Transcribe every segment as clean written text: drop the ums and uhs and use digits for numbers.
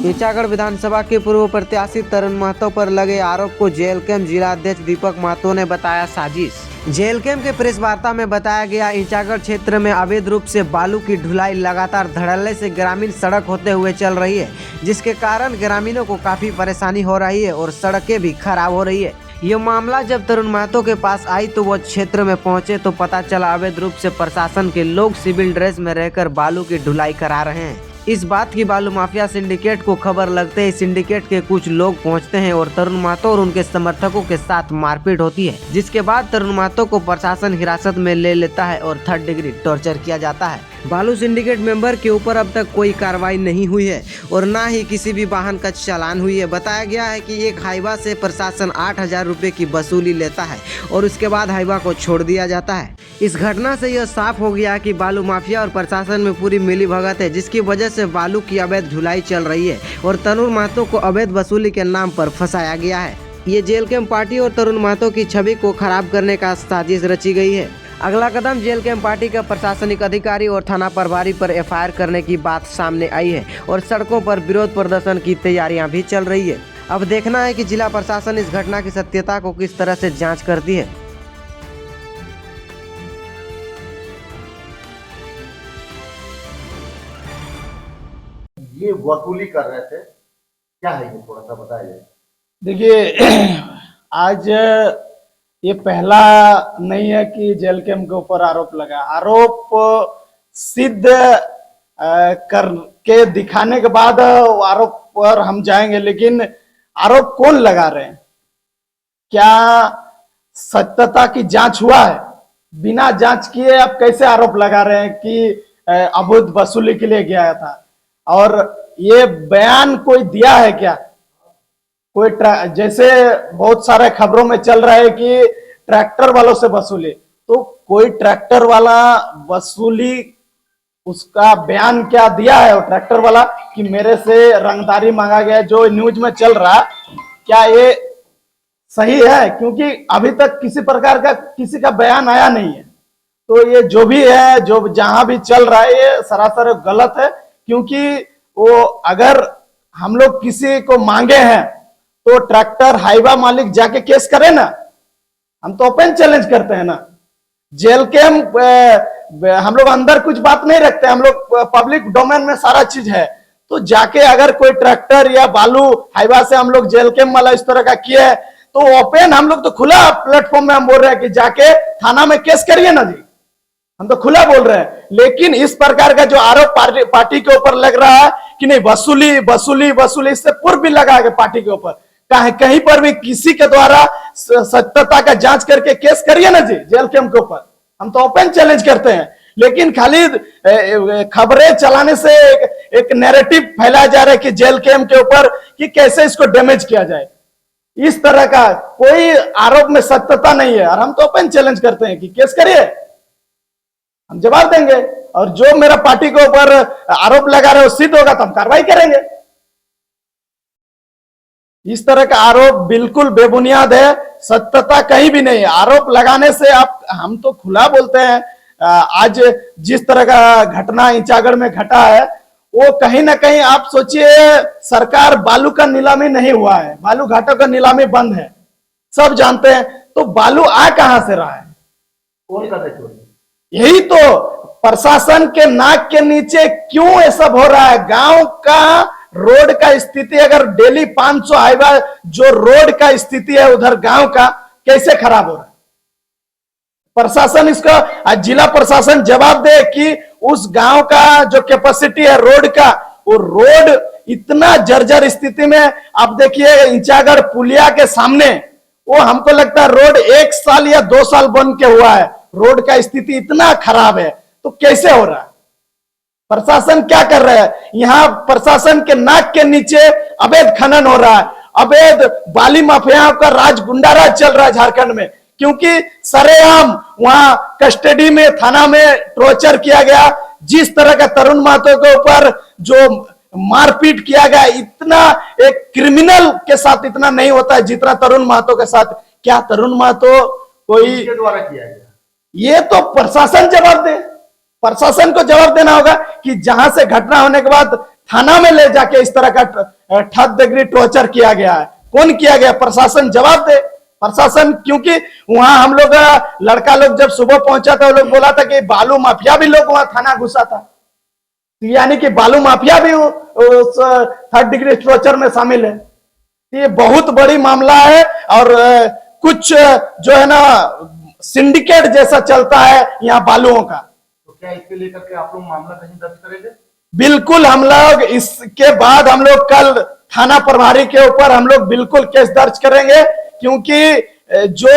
ईचागढ़ विधानसभा के पूर्व प्रत्याशी तरुण महतो पर लगे आरोप को जेएलकेम जिलाध्यक्ष दीपक महतो ने बताया साजिश। जेएलकेम के प्रेस वार्ता में बताया गया, ईचागढ़ क्षेत्र में अवैध रूप से बालू की ढुलाई लगातार धड़ल्ले से ग्रामीण सड़क होते हुए चल रही है, जिसके कारण ग्रामीणों को काफी परेशानी हो रही है और सड़कें भी खराब हो रही है। ये मामला जब तरुण महतो के पास आई तो वो क्षेत्र में पहुंचे तो पता चला अवैध रूप से प्रशासन के लोग सिविल ड्रेस में रहकर बालू की ढुलाई करा रहे हैं। इस बात की बालू माफिया सिंडिकेट को खबर लगते ही सिंडिकेट के कुछ लोग पहुंचते हैं और तरुण महतो और उनके समर्थकों के साथ मारपीट होती है, जिसके बाद तरुण महतो को प्रशासन हिरासत में ले लेता है और 3rd डिग्री टॉर्चर किया जाता है। बालू सिंडिकेट मेंबर के ऊपर अब तक कोई कार्रवाई नहीं हुई है और न ही किसी भी वाहन का चालान हुई है। बताया गया है कि एक हाईवा से प्रशासन 8,000 रुपए की वसूली लेता है और उसके बाद हाईवा को छोड़ दिया जाता है। इस घटना से यह साफ हो गया कि बालू माफिया और प्रशासन में पूरी मिलीभगत है, जिसकी वजह से बालू की अवैध ढुलाई चल रही है और तरुण महतो को अवैध वसूली के नाम पर फंसाया गया है। ये जेएलकेम पार्टी और तरुण महतो की छवि को खराब करने का साजिश रची गई है। अगला कदम जेएलकेम पार्टी का प्रशासनिक अधिकारी और थाना प्रभारी पर एफआईआर करने की बात सामने आई है और सड़कों पर विरोध प्रदर्शन की तैयारियां भी चल रही है। अब देखना है कि जिला प्रशासन इस घटना की सत्यता को किस तरह से जांच करती है। ये वसूली कर रहे थे, क्या है ये थोड़ा सा बताइए। देखिए, आज ये पहला नहीं है कि जेएलकेम के ऊपर आरोप लगा। आरोप सिद्ध करके दिखाने के बाद आरोप पर हम जाएंगे, लेकिन आरोप कौन लगा रहे हैं, क्या सत्यता की जांच हुआ है? बिना जांच किए आप कैसे आरोप लगा रहे हैं कि अवैध वसूली के लिए गया था? और ये बयान कोई दिया है क्या? कोई जैसे बहुत सारे खबरों में चल रहा है कि ट्रैक्टर वालों से वसूली, तो कोई ट्रैक्टर वाला वसूली उसका बयान क्या दिया है? और ट्रैक्टर वाला कि मेरे से रंगदारी मांगा गया, जो न्यूज में चल रहा, क्या ये सही है? क्योंकि अभी तक किसी प्रकार का किसी का बयान आया नहीं है। तो ये जो भी है, जो जहां भी चल रहा है, ये सरासर गलत है। क्योंकि वो अगर हम लोग किसी को मांगे हैं तो ट्रैक्टर हाईवा मालिक जाके केस करे ना। हम तो ओपन चैलेंज करते हैं ना। जेएलकेम हम लोग अंदर कुछ बात नहीं रखते, हम लोग पब्लिक डोमेन में सारा चीज है। तो जाके अगर कोई ट्रैक्टर या बालू हाईवा से हम लोग जेएलकेम वाला इस तरह का किया है तो ओपन, हम लोग तो खुला प्लेटफॉर्म में हम बोल रहे हैं कि जाके थाना में केस करिए ना जी, हम तो खुला बोल रहे हैं। लेकिन इस प्रकार का जो आरोप पार्टी के ऊपर लग रहा है कि नहीं वसूली वसूली वसूली, इससे पूर्व भी लगा है पार्टी के ऊपर, कहीं पर भी किसी के द्वारा सत्यता का जांच करके केस करिए ना जी जेएलकेम के ऊपर। हम तो ओपन चैलेंज करते हैं, लेकिन खाली खबरें चलाने से एक नैरेटिव फैलाया जा रहा है कि जेएलकेम के ऊपर कि कैसे इसको डैमेज किया जाए। इस तरह का कोई आरोप में सत्यता नहीं है और हम तो ओपन चैलेंज करते हैं कि केस करिए, हम जवाब देंगे। और जो मेरा पार्टी के ऊपर आरोप लगा रहे हो सिद्ध होगा तो हम कार्रवाई करेंगे। इस तरह का आरोप बिल्कुल बेबुनियाद है, सत्यता कहीं भी नहीं है। आरोप लगाने से आप, हम तो खुला बोलते हैं। आज जिस तरह का घटना ईचागढ़ में घटा है, वो कहीं ना कहीं आप सोचिए, सरकार बालू का नीलामी नहीं हुआ है, बालू घाटों का नीलामी बंद है, सब जानते हैं। तो बालू आ कहां से रहा है? कौन कर रहे चोरी? यही तो प्रशासन के नाक के नीचे क्यों ये सब हो रहा है? गांव का रोड का स्थिति, अगर डेली 500 हाईवा जो रोड का स्थिति है उधर गांव का, कैसे खराब हो रहा है? प्रशासन इसका, जिला प्रशासन जवाब दे कि उस गांव का जो कैपेसिटी है रोड का, वो रोड इतना जर्जर स्थिति में। आप देखिए ईचागढ़ पुलिया के सामने, वो हमको लगता है रोड 1 साल या 2 साल बन के हुआ है, रोड का स्थिति इतना खराब है। तो कैसे हो रहा है? प्रशासन क्या कर रहा है? यहाँ प्रशासन के नाक के नीचे अवैध खनन हो रहा है, अवैध बाली माफियाओं का राज, गुंडा राज चल रहा है झारखंड में। क्योंकि सरेआम वहां कस्टडी में, थाना में टॉर्चर किया गया। जिस तरह का तरुण महतो के ऊपर जो मारपीट किया गया, इतना एक क्रिमिनल के साथ इतना नहीं होता है जितना तरुण महतो के साथ। क्या तरुण महतो कोई के द्वारा किया गया? ये तो प्रशासन जवाब दे, प्रशासन को जवाब देना होगा कि जहां से घटना होने के बाद थाना में ले जाके इस तरह का थर्ड डिग्री टॉर्चर किया गया है? कौन किया गया? प्रशासन जवाब दे। प्रशासन, क्योंकि वहां हम लोग लड़का लोग जब सुबह पहुंचा था, वो लोग बोला था कि बालू माफिया भी लोग वहां थाना घुसा था, यानी कि बालू माफिया भी उस थर्ड डिग्री टॉर्चर में शामिल है। ये बहुत बड़ी मामला है और कुछ जो है ना सिंडिकेट जैसा चलता है यहाँ बालुओं का। तो क्या इसके लेकर के आप लोग मामला कहीं दर्ज करेंगे? बिल्कुल, हम लोग इसके बाद हम लोग कल थाना प्रभारी के ऊपर हम लोग बिल्कुल केस दर्ज करेंगे, क्योंकि जो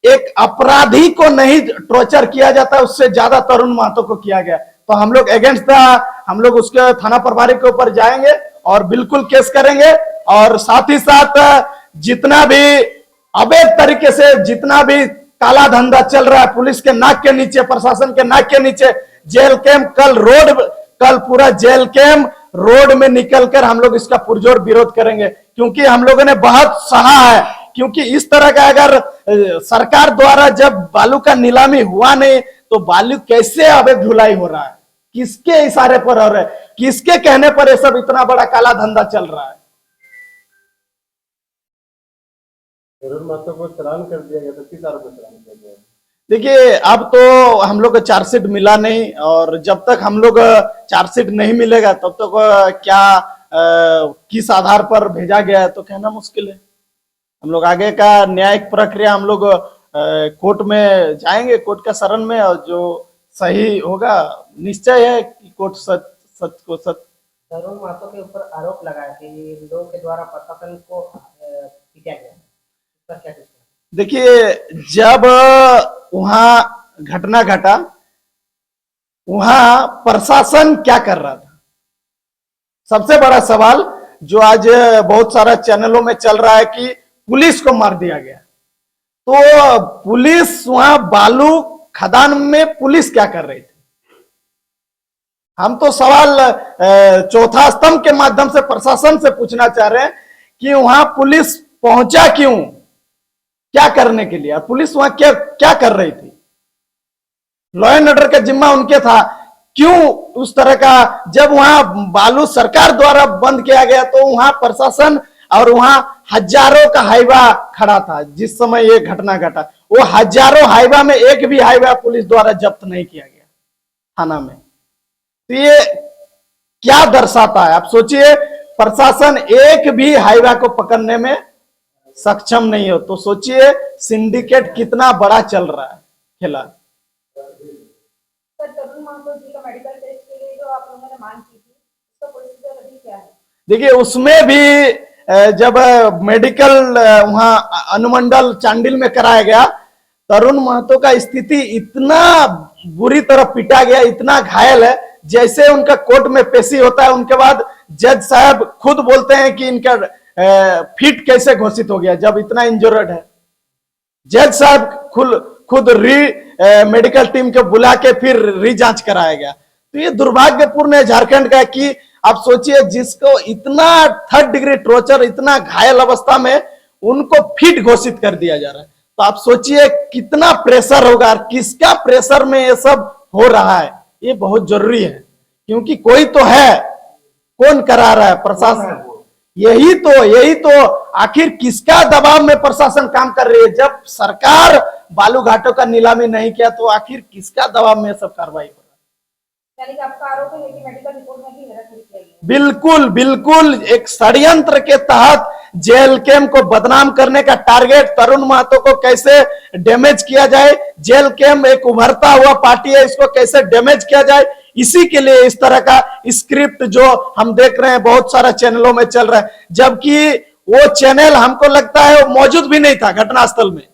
एक अपराधी को नहीं टॉर्चर किया जाता उससे ज्यादा तरुण महतो को किया गया। तो हम लोग अगेंस्ट हम लोग उसके थाना प्रभारी के ऊपर जाएंगे और बिल्कुल केस करेंगे। और साथ ही साथ जितना भी अवैध तरीके से जितना भी काला धंधा चल रहा है पुलिस के नाक के नीचे, प्रशासन के नाक के नीचे, जेल कैंप कल पूरा जेल कैंप रोड में निकलकर हम लोग इसका पुरजोर विरोध करेंगे, क्योंकि हम लोगों ने बहुत सहा है। क्योंकि इस तरह का अगर सरकार द्वारा जब बालू का नीलामी हुआ नहीं तो बालू कैसे अवैध ढुलाई हो रहा है? किसके इशारे पर हो रहा है? किसके कहने पर ये सब इतना बड़ा काला धंधा चल रहा है? तरुण महतो को चालान कर दिया गया, तो किस आरोप में चालान किया गया? देखिए, अब तो हम लोग को चार्जशीट मिला नहीं, और जब तक हम लोग चार्जशीट नहीं मिलेगा तब तक क्या किस आधार पर भेजा गया है तो कहना मुश्किल है। हम लोग आगे का न्यायिक प्रक्रिया हम लोग कोर्ट में जाएंगे, कोर्ट का शरण में, और जो सही होगा निश्चय है कि कोर्ट सच को सच। तरुण महतो के ऊपर आरोप लगाया कि लोगों के द्वारा प्रशासन को पीटा गया, इसका क्या कुछ? देखिए, जब वहां घटना घटा वहां प्रशासन क्या कर रहा था? सबसे बड़ा सवाल जो आज बहुत सारा चैनलों में चल रहा है कि पुलिस को मार दिया गया। तो पुलिस वहां बालू खदान में पुलिस क्या कर रही थी? हम तो सवाल चौथा स्तंभ के माध्यम से प्रशासन से पूछना चाह रहे हैं कि वहां पुलिस पहुंचा क्यों, क्या करने के लिए? पुलिस वहां क्या कर रही थी? लॉ एंड ऑर्डर का जिम्मा उनके था, क्यों उस तरह का? जब वहां बालू सरकार द्वारा बंद किया गया तो वहां प्रशासन और वहां हजारों का हाईवा खड़ा था जिस समय ये घटना घटा। वो हजारों हाईवा में एक भी हाईवा पुलिस द्वारा जब्त नहीं किया गया थाना में। तो ये क्या दर्शाता है? आप सोचिए, प्रशासन एक भी हाईवा को पकड़ने में सक्षम नहीं हो, तो सोचिए सिंडिकेट कितना बड़ा चल रहा है खेला। सर, तरुण महतो जी का मेडिकल टेस्ट के लिए जो आप लोगों ने मांग की थी, उसका प्रोसीजर अभी क्या है? देखिए, उसमें भी जब मेडिकल वहां अनुमंडल चांडिल में कराया गया, तरुण महतो का स्थिति इतना बुरी तरह पिटा गया, इतना घायल है, जैसे उनका कोर्ट में पेशी होता है उनके बाद जज साहब खुद बोलते हैं कि इनका फिट कैसे घोषित हो गया जब इतना इंजर्ड है। जज साहब खुद मेडिकल टीम को बुला के फिर री जांच कराया गया। तो ये दुर्भाग्यपूर्ण है झारखंड का कि आप सोचिए, जिसको इतना थर्ड डिग्री टॉर्चर, इतना घायल अवस्था में उनको फिट घोषित कर दिया जा रहा है। तो आप सोचिए कितना प्रेशर होगा, और किसका प्रेशर में ये सब हो रहा है, ये बहुत जरूरी है। क्योंकि कोई तो है, कौन करा रहा है? प्रशासन। यही तो आखिर किसका दबाव में प्रशासन काम कर रही है? जब सरकार बालू घाटों का नीलामी नहीं किया तो आखिर किसका दबाव में सब कार्रवाई हो रहा है? यानी कि आपका आरोप है कि मेडिकल रिपोर्ट में भी हेराफेरी किया गया? बिल्कुल एक षड्यंत्र के तहत जेल कैंप को बदनाम करने का टारगेट, तरुण महतो को कैसे डैमेज किया जाए, जेल कैंप एक उभरता हुआ पार्टी है, इसको कैसे डैमेज किया जाए, इसी के लिए इस तरह का स्क्रिप्ट जो हम देख रहे हैं बहुत सारा चैनलों में चल रहा है। जबकि वो चैनल हमको लगता है वो मौजूद भी नहीं था घटनास्थल में।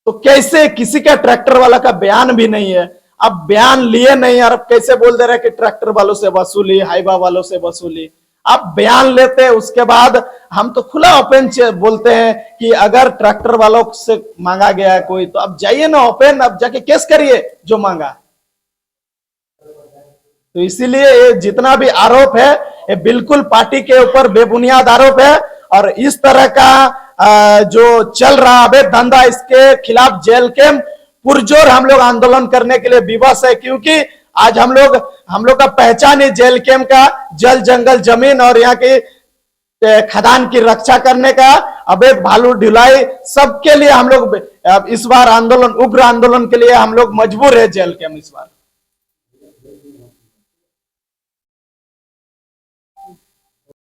तो कैसे किसी का ट्रैक्टर वाला का बयान भी नहीं है, अब बयान लिए नहीं, और अब कैसे बोल दे रहे कि ट्रैक्टर वालों से वसूली, हाईवा वालों से वसूली। अब बयान लेते हैं, उसके बाद हम तो खुला ओपन बोलते हैं कि अगर ट्रैक्टर वालों से मांगा गया है कोई, तो अब जाइए ना ओपन, अब जाके केस करिए जो मांगा। तो इसीलिए ये जितना भी आरोप है ये बिल्कुल पार्टी के ऊपर बेबुनियाद आरोप है, और इस तरह का जो चल रहा अवैध धंधा, इसके खिलाफ जेल कैंप पुरजोर हम लोग आंदोलन करने के लिए विवश है। क्योंकि आज हम लोग का पहचान है जेल कैंप का, जल जंगल जमीन और यहाँ की खदान की रक्षा करने का, अवैध बालू ढुलाई, सबके लिए हम लोग इस बार आंदोलन, उग्र आंदोलन के लिए हम लोग मजबूर है जेल कैंप इस बार।